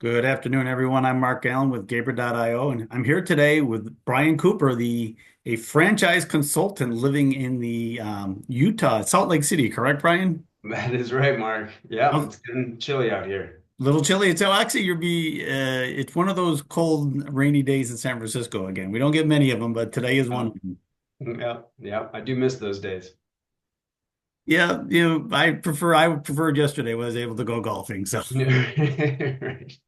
Good afternoon, everyone. I'm Mark Allen with Gaber.io, and I'm here today with Brian Kuepper, a franchise consultant living in the Utah, Salt Lake City, correct, Brian? That is right, Mark. Yeah, A it's getting chilly out here. little chilly. It's actually it's one of those cold, rainy days in San Francisco again. We don't get many of them, but today is one Uh, of them. yeah, yeah, I do miss those days. Yeah, I preferred yesterday when I was able to go golfing. So Right.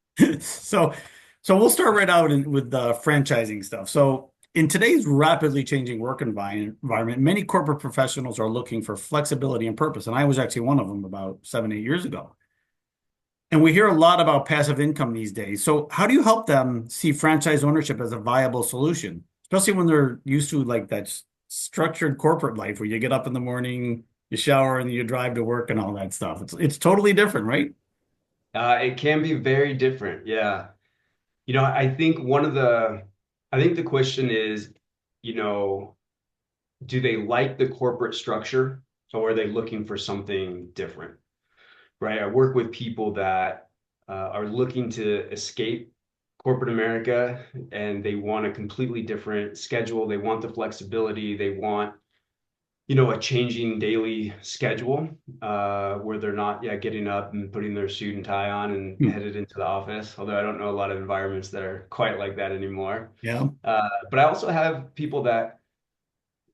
So, so we'll start right out with the franchising stuff. So, in today's rapidly changing work environment, many corporate professionals are looking for flexibility and purpose. And I was actually one of them about 7, 8 years ago. And we hear a lot about passive income these days. So, how do you help them see franchise ownership as a viable solution, especially when they're used to like that structured corporate life where you get up in the morning, you shower, and you drive to work and all that stuff? It's totally different, right? It can be very different. Yeah. I think the question is, you know, do they like the corporate structure or are they looking for something different? Right. I work with people that are looking to escape corporate America and they want a completely different schedule. They want the flexibility. They want, a changing daily schedule where they're not, getting up and putting their suit and tie on and Hmm. headed into the office. Although I don't know a lot of environments that are quite like that anymore. Yeah. But I also have people that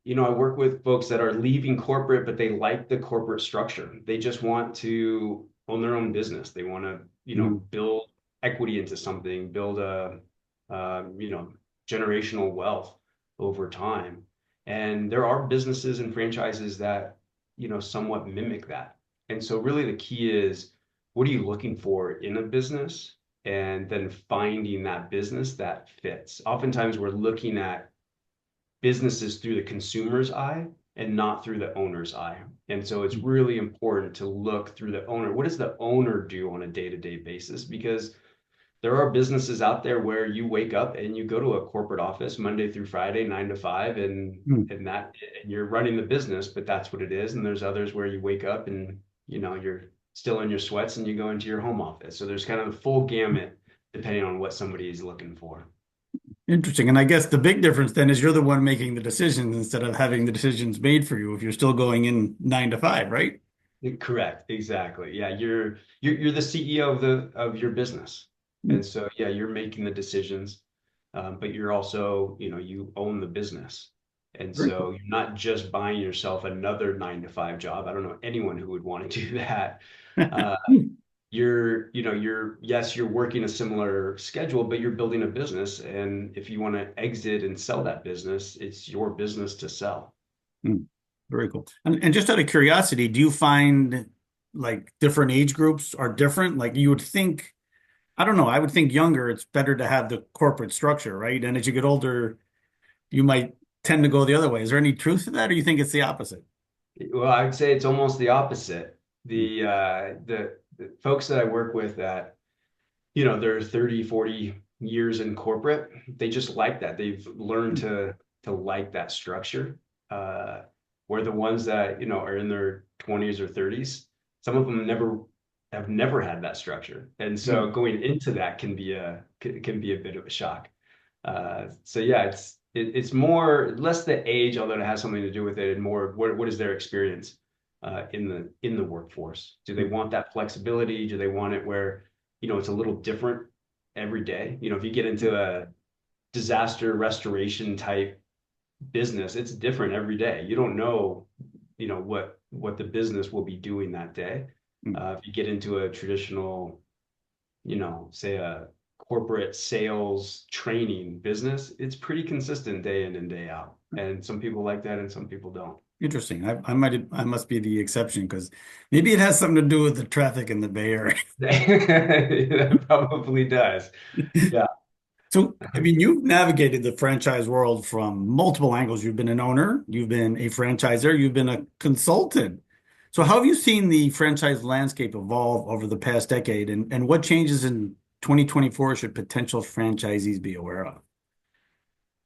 I work with folks that are leaving corporate, but they like the corporate structure. They just want to own their own business. They want to, Hmm. build equity into something, build generational wealth over time. And there are businesses and franchises that, somewhat mimic that. And so really the key is what are you looking for in a business? And then finding that business that fits. Oftentimes we're looking at businesses through the consumer's eye and not through the owner's eye. And so it's really important to look through the owner. What does the owner do on a day-to-day basis? Because there are businesses out there where you wake up and you go to a corporate office Monday through Friday, 9 to 5, and Hmm. you're running the business, but that's what it is. And there's others where you wake up and you're still in your sweats and you go into your home office. So there's kind of the full gamut depending on what somebody is looking for. Interesting. And I guess the big difference then is you're the one making the decisions instead of having the decisions made for you if you're still going in 9 to 5, right? Correct, exactly. Yeah, you're the CEO of your business, Hmm. and so yeah, you're making the decisions, but you're also you own the business, and Very cool. so you're not just buying yourself another 9 to 5 job. I don't know anyone who would want to do that. Uh, you're working a similar schedule, but you're building a business, and if you want to exit and sell that business, it's your business to sell. Hmm. Very cool. And just out of curiosity, do you find like different age groups are different? Like you would think, I don't know, I would think younger, it's better to have the corporate structure, right? And as you get older, you might tend to go the other way. Is there any truth to that, or you think it's the opposite? Well, I'd say it's almost the opposite. Hmm. The folks that I work with that, they're 30, 40 years in corporate, they just like that. They've learned to like that structure. Uh, where the ones that, are in their 20s or 30s, some of them never had that structure. And Hmm. so going into that can be a bit of a shock. So yeah, it's more less the age, although it has something to do with it, and more what is their experience in the workforce? Do they want that flexibility? Do they want it where it's a little different every day? If you get into a disaster restoration type business, it's different every day. You don't know, what the business will be doing that day. Hmm. If you get into a traditional say a corporate sales training business, it's pretty consistent day in and day out. And some people like that and some people don't. Interesting. I must be the exception because maybe it has something to do with the traffic in the Bay Area. That probably does. Yeah. So, I mean, you've navigated the franchise world from multiple angles. You've been an owner, you've been a franchisor, you've been a consultant. So, how have you seen the franchise landscape evolve over the past decade, and what changes in 2024 should potential franchisees be aware of?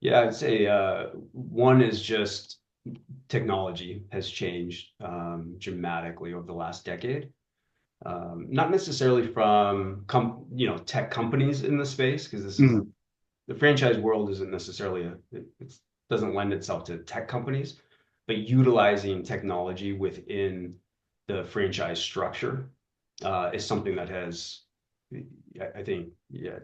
Yeah, I'd say one is just technology has changed dramatically over the last decade. not necessarily from tech companies in the space, because this is Mm, the franchise world isn't necessarily it doesn't lend itself to tech companies, but utilizing technology within the franchise structure is something that has, I think, yeah,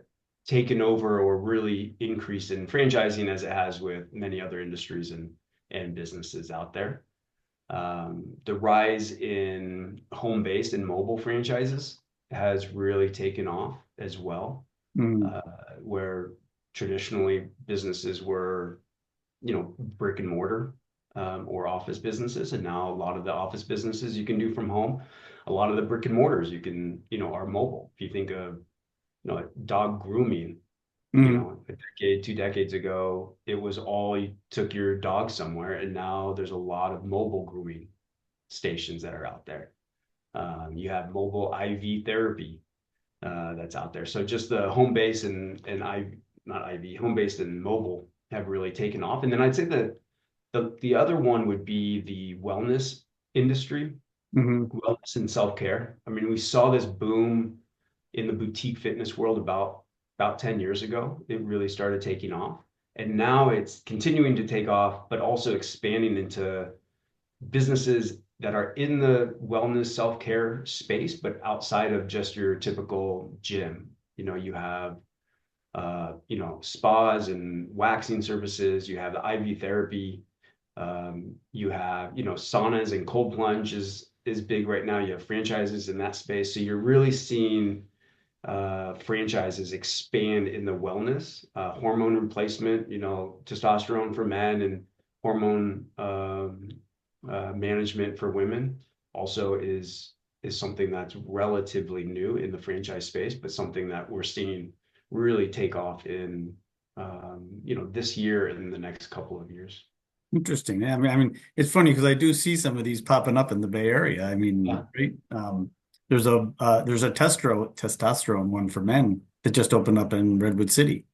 taken over or really increased in franchising as it has with many other industries and businesses out there. The rise in home-based and mobile franchises has really taken off as well, mm, uh, where traditionally businesses were, brick and mortar or office businesses, and now a lot of the office businesses you can do from home. A lot of the brick and mortars you can, are mobile. If you think of, like dog grooming, mm. a decade, 2 decades ago, it was all you took your dog somewhere, and now there's a lot of mobile grooming stations that are out there. You have mobile IV therapy that's out there. So just the home base and I not IV home based and mobile have really taken off. And then I'd say that the other one would be the wellness industry, Hmm. wellness and self care. I mean, we saw this boom in the boutique fitness world about 10 years ago. It really started taking off. And now it's continuing to take off, but also expanding into businesses that are in the wellness self-care space, but outside of just your typical gym. You have spas and waxing services, you have the IV therapy, you have, saunas and cold plunge is big right now. You have franchises in that space. So you're really seeing franchises expand in the wellness, hormone replacement, testosterone for men and hormone management for women also is something that's relatively new in the franchise space, but something that we're seeing really take off in this year and the next couple of years. Interesting. Yeah, it's funny because I do see some of these popping up in the Bay Area. I mean, Yeah. right? There's a testosterone one for men that just opened up in Redwood City.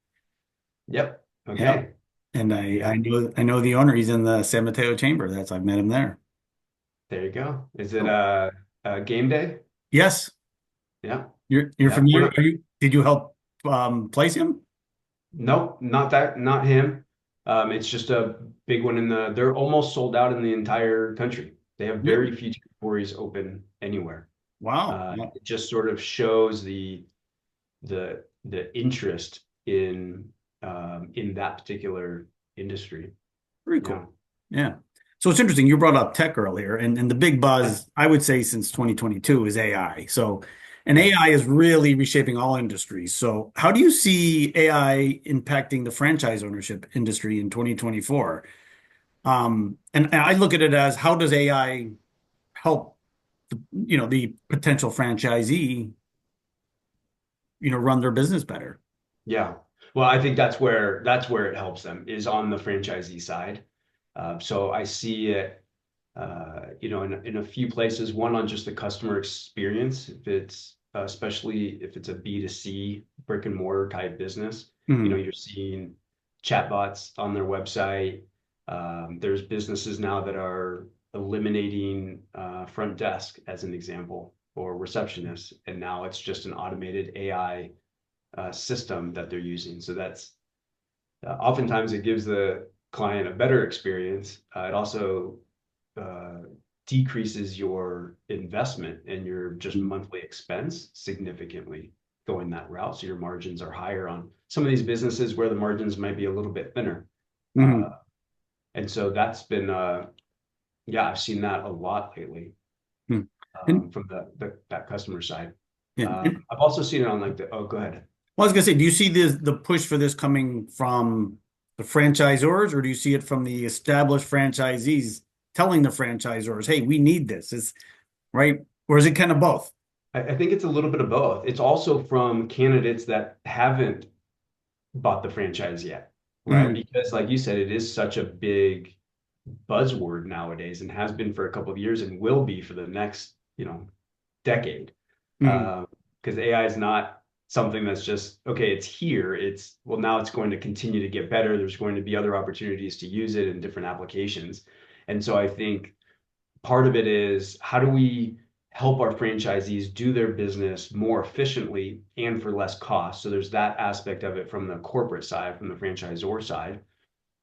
Yep. Yeah, Okay. and Yeah. I know the owner. He's in the San Mateo Chamber. I've met him there. There you go. Is it So a game day? yes, Yeah. you're Yeah. familiar. Did you help place him? Nope, not him. It's just a big one they're almost sold out in the entire country. They have very Really? few territories open anywhere. Wow. Yeah. It just sort of shows the interest in that particular industry. Very Yeah. cool. Yeah. So it's interesting. You brought up tech earlier, and the big Yeah. buzz, I would say, since 2022 is AI. And Yeah. AI is really reshaping all industries. So, how do you see AI impacting the franchise ownership industry in 2024? And I look at it as how does AI help the potential franchisee, run their business better? Yeah. Well, I think that's where it helps them is on the franchisee side. So I see it, in a few places. One on just the customer experience, if it's especially if it's a B2C brick and mortar type business. Hmm. You're seeing chatbots on their website. There's businesses now that are eliminating front desk as an example or receptionist, and now it's just an automated AI system that they're using. So that's oftentimes it gives the client a better experience. It also uh, decreases your investment and your just monthly expense significantly going that route. So your margins are higher on some of these businesses where the margins might be a little bit thinner. Uh, Hmm. and so that's been, yeah, I've seen that a lot lately Hmm. And from that customer side. yeah. I've also seen it on like oh, go ahead. Well, I was gonna say, do you see the push for this coming from the franchisors, or do you see it from the established franchisees telling the franchisors, "Hey, we need this"? Is right, or is it kind of both? I think it's a little bit of both. It's also from candidates that haven't bought the franchise yet, right? Mm, Because, like you said, it is such a big buzzword nowadays and has been for a couple of years and will be for the next, decade. mm, Because AI is not something that's just, okay, it's here. Well, now it's going to continue to get better. There's going to be other opportunities to use it in different applications. And so I think part of it is how do we help our franchisees do their business more efficiently and for less cost. So there's that aspect of it from the corporate side, from the franchisor side.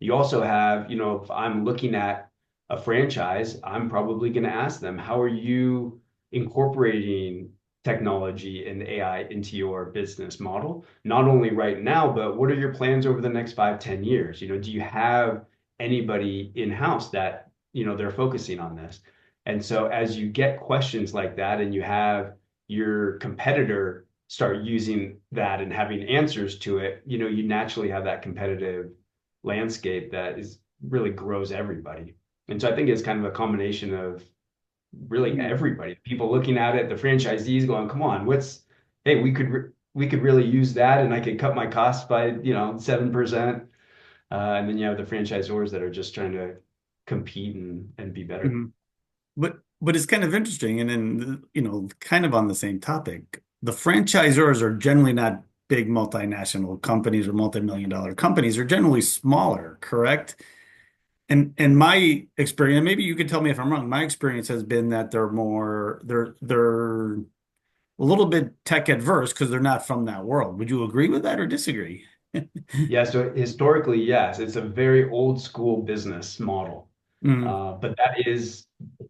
You also have, if I'm looking at a franchise, I'm probably going to ask them, how are you incorporating technology and AI into your business model? Not only right now, but what are your plans over the next 5, 10 years? Do you have anybody in-house that, they're focusing on this? And so as you get questions like that and you have your competitor start using that and having answers to it, you naturally have that competitive landscape that is really grows everybody. And so I think it's kind of a combination of really Mm. everybody, people looking at it, the franchisees going, come on, hey, we could really use that and I could cut my costs by, 7%. And then you have the franchisors that are just trying to compete and be better. Mhm. But it's kind of interesting, and then kind of on the same topic, the franchisors are generally not big multinational companies or multi-million-dollar companies. They're generally smaller, correct? And my experience, maybe you could tell me if I'm wrong. My experience has been that they're a little bit tech adverse because they're not from that world. Would you agree with that or disagree? Yeah, so historically, yes, it's a very old school business model. Mm, But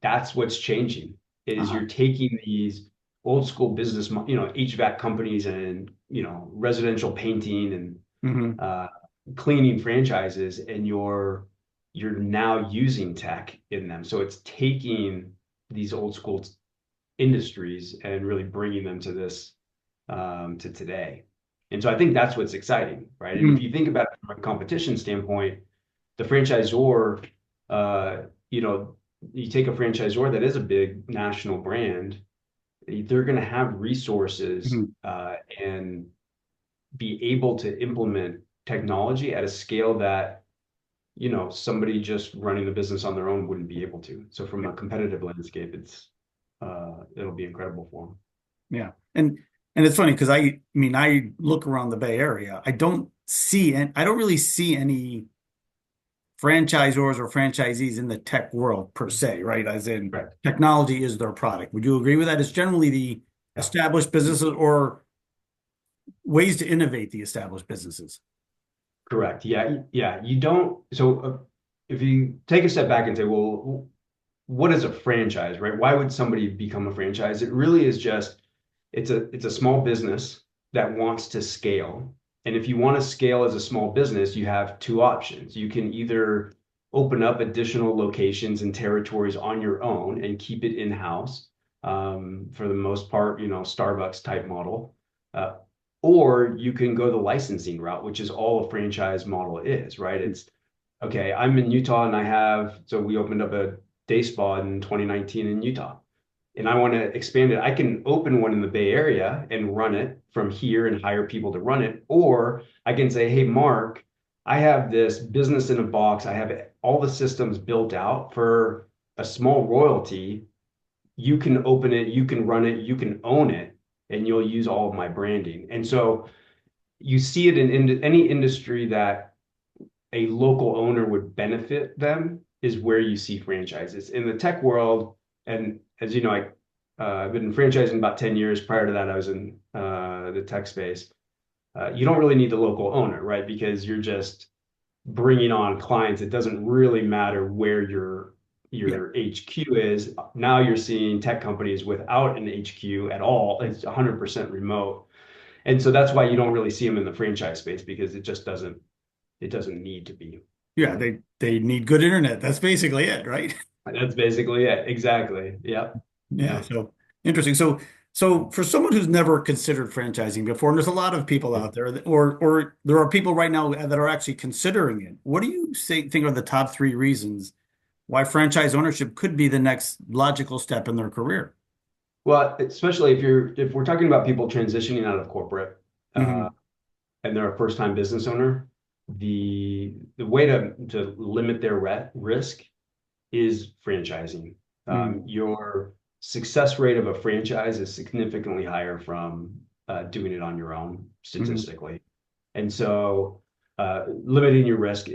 that's what's changing is uh-huh. you're taking these old school business, HVAC companies and, residential painting and Hmm. uh, cleaning franchises, and you're now using tech in them. So it's taking these old school industries and really bringing them to this to today. And so I think that's what's exciting, right? And if Mm, you think about it from a competition standpoint, the franchisor, uh, you know, you take a franchisor that is a big national brand, they're going to have resources mhm. and be able to implement technology at a scale that, somebody just running the business on their own wouldn't be able to. So from a competitive landscape, it'll be incredible for them. Yeah. And it's funny because I mean I look around the Bay Area. I don't really see any franchisors or franchisees in the tech world per se, right? As in Correct. technology is their product. Would you agree with that? It's generally the Yeah. established businesses or ways to innovate the established businesses. Correct. Yeah. Yeah. You don't. So if you take a step back and say, well, what is a franchise, right? Why would somebody become a franchise? It really is just it's a small business that wants to scale. And if you want to scale as a small business, you have two options. You can either open up additional locations and territories on your own and keep it in-house, for the most part, Starbucks type model. Uh, or you can go the licensing route, which is all a franchise model is, right? It's okay, I'm in Utah and so we opened up a day spa in 2019 in Utah. And I want to expand it. I can open one in the Bay Area and run it from here and hire people to run it. Or I can say, hey, Mark, I have this business in a box. I have all the systems built out for a small royalty. You can open it, you can run it, you can own it, and you'll use all of my branding. And so you see it in any industry that a local owner would benefit them is where you see franchises. In the tech world, and as you know, I've been franchising about 10 years. Prior to that, I was in the tech space. You don't really need the local owner, right? Because you're just bringing on clients. It doesn't really matter where Yeah. your HQ is. Now you're seeing tech companies without an HQ at all. It's 100% remote. And so that's why you don't really see them in the franchise space because it doesn't need to be, you Yeah, know. they need good internet. That's basically it, right? That's basically it. Exactly. Yep. Yeah, Yep. so interesting. So for someone who's never considered franchising before, and there's a lot of people out there or there are people right now that are actually considering it. What do you think are the top three reasons why franchise ownership could be the next logical step in their career? Well, especially if we're talking about people transitioning out of corporate, uh, Hmm. and they're a first-time business owner, the way to limit their risk is franchising. Hmm. Your success rate of a franchise is significantly higher from doing it on your own Hmm. statistically. And so limiting your risk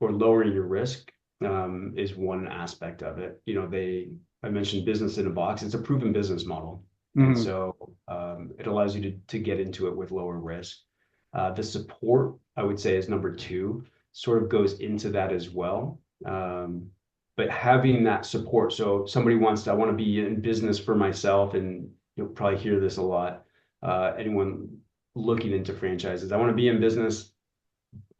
or lowering your risk is one aspect of it. I mentioned business in a box. It's a proven business model. And Hmm. so it allows you to get into it with lower risk. The support, I would say, is number two, sort of goes into that as well. But having that support, so somebody wants to, I want to be in business for myself, and you'll probably hear this a lot. Anyone looking into franchises, I want to be in business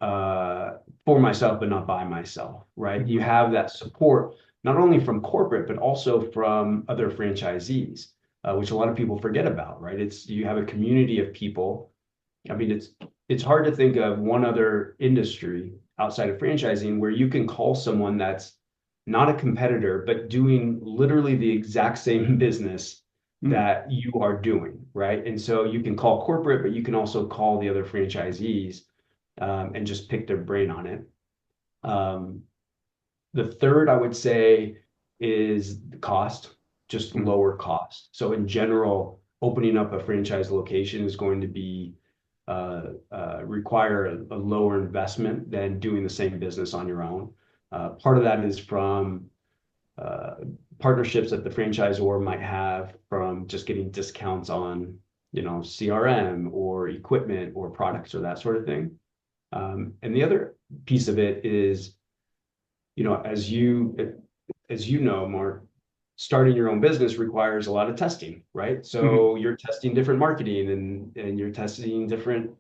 uh, for myself, but not by myself, right? You Hmm. have that support not only from corporate, but also from other franchisees, which a lot of people forget about, right? It's you have a community of people. I mean, it's hard to think of one other industry outside of franchising where you can call someone that's not a competitor, but doing literally the exact same business Hmm. that you are doing, right? And so you can call corporate, but you can also call the other franchisees and just pick their brain on it. Um, the third, I would say, is the cost, just Hmm. lower cost. So in general, opening up a franchise location is going to be require a lower investment than doing the same business on your own. Part of that is from uh, partnerships that the franchisor might have from just getting discounts on, CRM or equipment or products or that sort of thing. And the other piece of it is, as you know, Mark, starting your own business requires a lot of testing, right? Hmm. So you're testing different marketing and you're testing different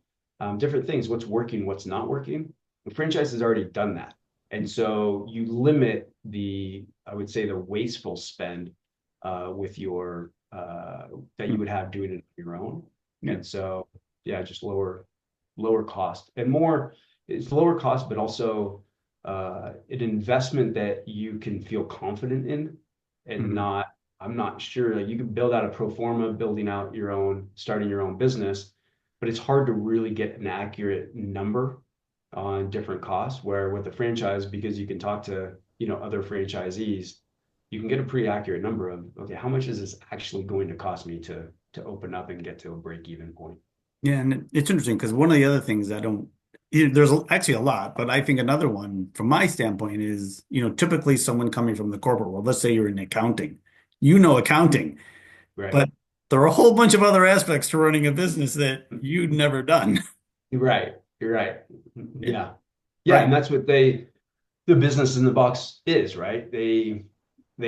things, what's working, what's not working. The franchise has already done that. And so you limit I would say, the wasteful spend with your that you would have doing it on your own. Yeah. And so, yeah, just lower cost and more. It's lower cost, but also an investment that you can feel confident in and Hmm. not, I'm not sure, like you can build out a pro forma, starting your own business, but it's hard to really get an accurate number on different costs. Where with a franchise, because you can talk to, other franchisees, you can get a pretty accurate number of, okay, how much is this actually going to cost me to open up and get to a break even point? Yeah, and it's interesting because one of the other things I don't, there's actually a lot, but I think another one from my standpoint is, typically someone coming from the corporate world, let's say you're in accounting, accounting, Right. but there are a whole bunch of other aspects to running a business that you'd never done. You're right. You're right. It, Yeah. Yeah. right. And that's what the business in the box is, right? They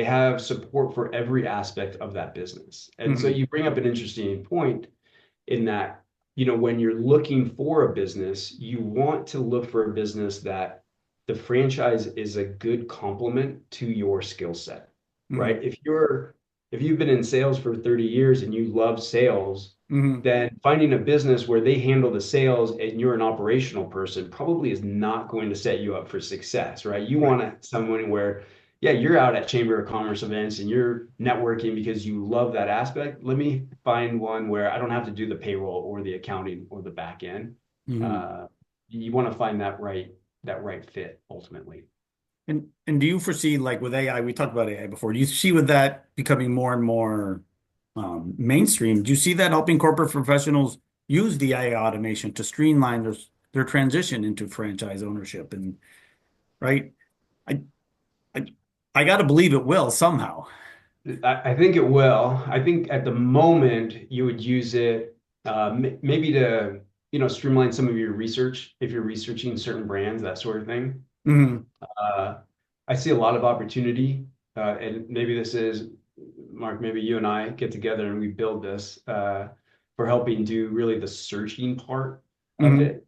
have support for every aspect of that business. And so Hmm. you bring up an interesting point in that, when you're looking for a business, you want to look for a business that the franchise is a good complement to your skill set, Hmm. right? If you've been in sales for 30 years and you love sales, Hmm. then finding a business where they handle the sales and you're an operational person probably is not going to set you up for success, right? You Right. want someone where, yeah, you're out at Chamber of Commerce events and you're networking because you love that aspect. Let me find one where I don't have to do the payroll or the accounting or the back end. Hmm. Uh, you want to find that right fit ultimately. And do you foresee, like with AI, we talked about AI before, do you see with that becoming more and more mainstream? Do you see that helping corporate professionals use the AI automation to streamline their transition into franchise ownership? And right, I I, I got to believe it will somehow. I think it will. I think at the moment you would use it maybe to streamline some of your research if you're researching certain brands, that sort of thing. Hmm. Uh, I see a lot of opportunity, and maybe this is, Mark, maybe you and I get together and we build this for helping do really the searching part of Hmm. it.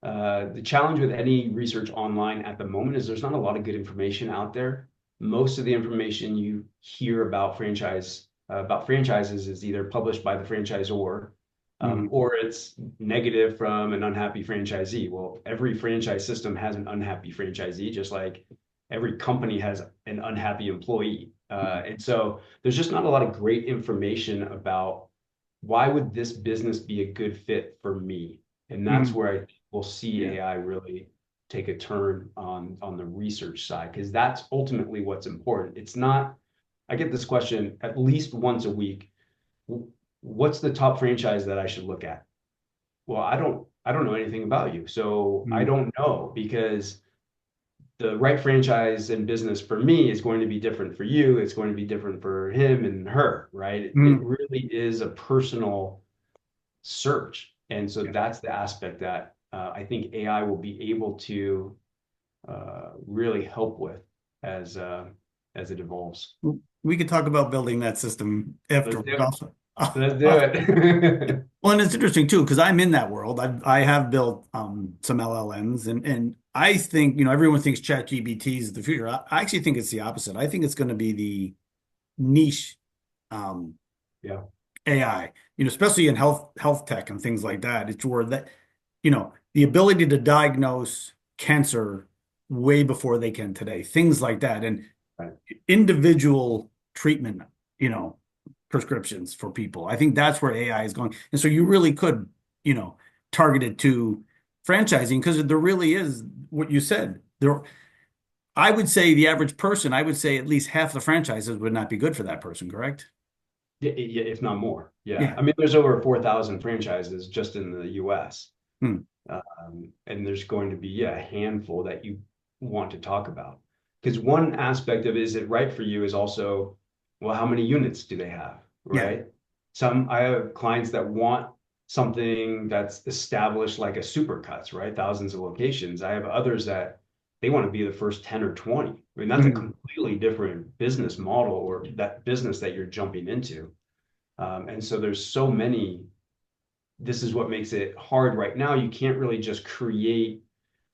The challenge with any research online at the moment is there's not a lot of good information out there. Most of the information you hear about franchises is either published by the franchisor, Hmm. or it's negative from an unhappy franchisee. Well, every franchise system has an unhappy franchisee, just like every company has an unhappy employee. And so there's just not a lot of great information about why would this business be a good fit for me? And that's Hmm. where I think we'll see Yeah. AI really take a turn on the research side, because that's ultimately what's important. It's not, I get this question at least once a week. What's the top franchise that I should look at? Well, I don't know anything about you. So I Hmm. don't know because the right franchise and business for me is going to be different for you. It's going to be different for him and her, right? It Mm, really is a personal search. And so yeah. that's the aspect that I think AI will be able to really help with as it evolves. We could talk about building that system Let's do afterward it. also. Let's do it. Well, and it's interesting too, because I'm in that world. I have built some LLMs, and I think, everyone thinks ChatGPT is the future. I actually think it's the opposite. I think it's going to be the niche um, Yeah. AI, especially in health tech and things like that. It's where the ability to diagnose cancer way before they can today, things like that, and Right. individual treatment, you know, prescriptions for people. I think that's where AI is going. And so you really could, you know, target it to franchising because there really is what you said. I would say the average person, I would say at least half the franchises would not be good for that person, correct? Yeah, yeah, if not more. Yeah. Yeah. I mean, there's over 4,000 franchises just in the US. Hmm. And there's going to be, yeah, a handful that you want to talk about. Because one aspect of is it right for you is also, well, how many units do they have, Yeah. right? I have clients that want something that's established like a supercuts, right? Thousands of locations. I have others that they want to be the first 10 or 20. I mean, that's a Hmm. completely different business model or that business that you're jumping into. And so there's so many. This is what makes it hard right now. You can't really just create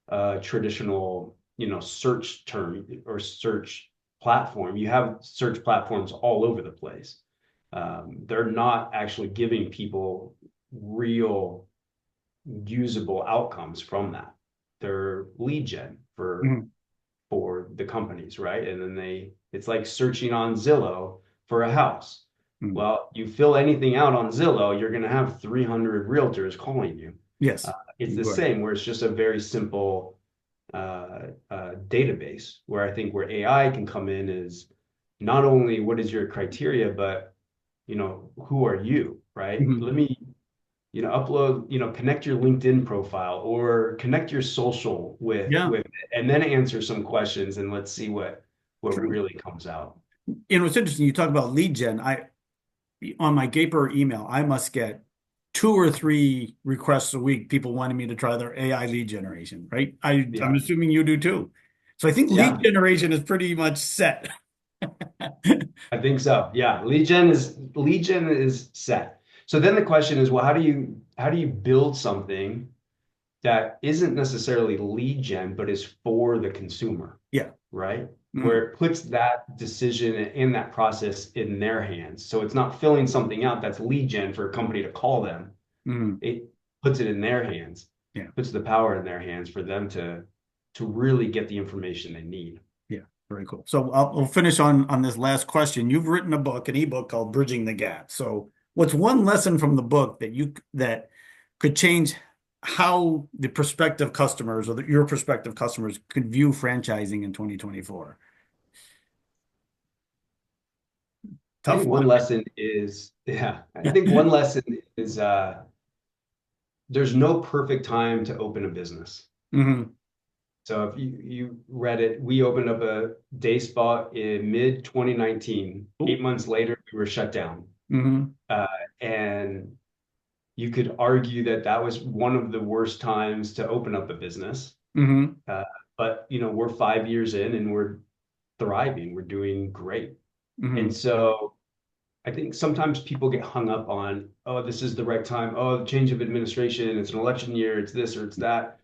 a traditional, search term or search platform. You have search platforms all over the place. They're not actually giving people real usable outcomes from that. They're lead gen Hmm. for the companies, right? And then it's like searching on Zillow for a house. Hmm. Well, you fill anything out on Zillow, you're going to have 300 realtors calling you. Uh, Yes. it's the Right. same, where it's just a very simple database. Where I think where AI can come in is not only what is your criteria, but who are you, right? Hmm. Let me upload, connect your LinkedIn profile or connect your social Yeah. with it, and then answer some questions and let's see what True. really comes out. It's interesting. You talk about lead gen. On my Gaper email, I must get two or three requests a week, people wanting me to try their AI lead generation, right? I'm Yeah. assuming you do too. So I think lead Yeah, generation is pretty much set. I think so. Yeah. Lead gen is set. So then the question is, well, how do you build something that isn't necessarily lead gen, but is for the consumer, Yeah. right? Where Mm, it puts that decision and that process in their hands. So it's not filling something out that's lead gen for a company to call them. mm, It puts it in their hands, yeah. puts the power in their hands for them to really get the information they need. Yeah. Very cool. So I'll finish on this last question. You've written a book, an ebook called Bridging the Gap. So what's one lesson from the book that could change how the prospective customers or your prospective customers could view franchising in 2024? I Tough think one. one lesson is, yeah, I think one lesson is there's no perfect time to open a business. Hmm. So if you read it, we opened up a day spa in mid 2019. 8 months later, we were shut down. Hmm. Uh, and you could argue that that was one of the worst times to open up a business. Hmm. Uh, but we're 5 years in and we're thriving. We're doing great. And Hmm. so I think sometimes people get hung up on, oh, this is the right time. Oh, the change of administration, it's an election year, it's this or it's that.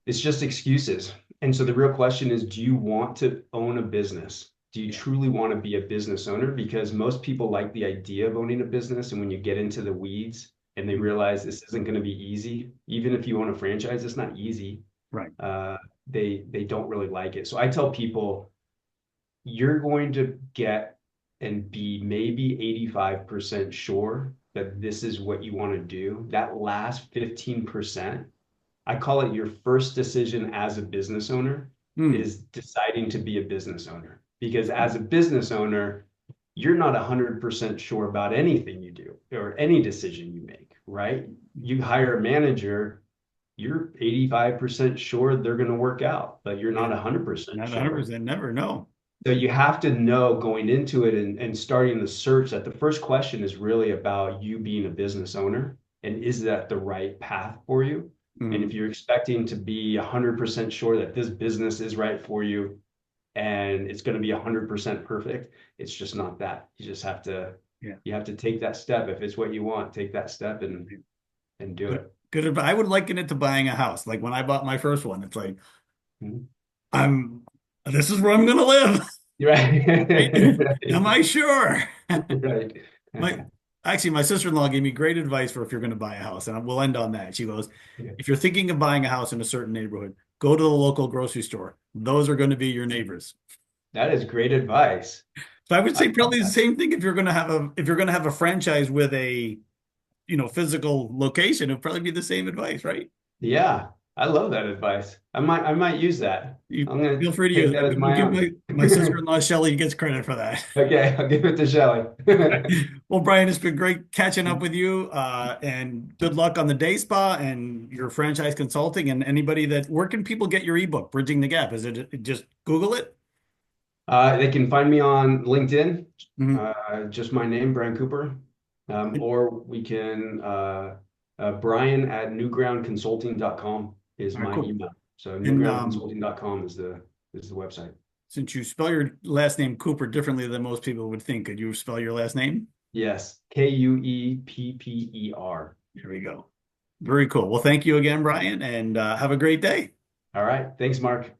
It's just excuses. And so the real question is, do you want to own a business? Do you Yeah. truly want to be a business owner? Because most people like the idea of owning a business. And when you get into the weeds and they Mhm. realize this isn't going to be easy, even if you own a franchise, it's not easy. Right. Uh, they don't really like it. So I tell people, you're going to get and be maybe 85% sure that this is what you want to do. That last 15%, I call it your first decision as a business owner, Mm. is deciding to be a business owner. Because as a business owner, you're not 100% sure about anything you do or any decision you make, right? You hire a manager you're 85% sure they're going to work out, but you're not Yeah. 100% Not sure. 100%, never know. So you have to know going into it and starting the search that the first question is really about you being a business owner. And is that the right path for you? And if Mhm. you're expecting to be 100% sure that this business is right for you and it's going to be 100% perfect, it's just not that. You just have to, Yeah. you have to take that step. If it's what you want, take that step and do Good. it. Good. I would liken it to buying a house. Like when I bought my first one, it's like, Mhm. I'm, this is where I'm going to live. You're right. Right? Am I sure? Right. My actually, my sister-in-law gave me great advice for if you're going to buy a house, and we'll end on that. She goes, if you're thinking of buying a house in a certain neighborhood, go to the local grocery store. Those are going to be your neighbors. That is great advice. So I would I say love probably the that. same thing if you're going to have a franchise with a physical location, it'd probably be the same advice, right? Yeah, I love that advice. I might use that. You I'm gonna feel free to take use that it. as We'll my give own. my sister-in-law Shelly gets credit for that. Okay, I'll give it to Shelley. Well, Brian, it's been great catching up with you, and good luck on the day spa and your franchise consulting. And anybody where can people get your ebook, Bridging the Gap? Is it just Google it? They can find me on LinkedIn, Mhm. just my name, Brian Cooper, or we can Brian at newgroundconsulting.com is All right, my cool. email. So And newgroundconsulting.com is the website. since you spell your last name Cooper differently than most people would think, could you spell your last name? Yes, Kuepper. Here we go. Very cool. Well, thank you again, Brian, and have a great day. All right, thanks, Mark.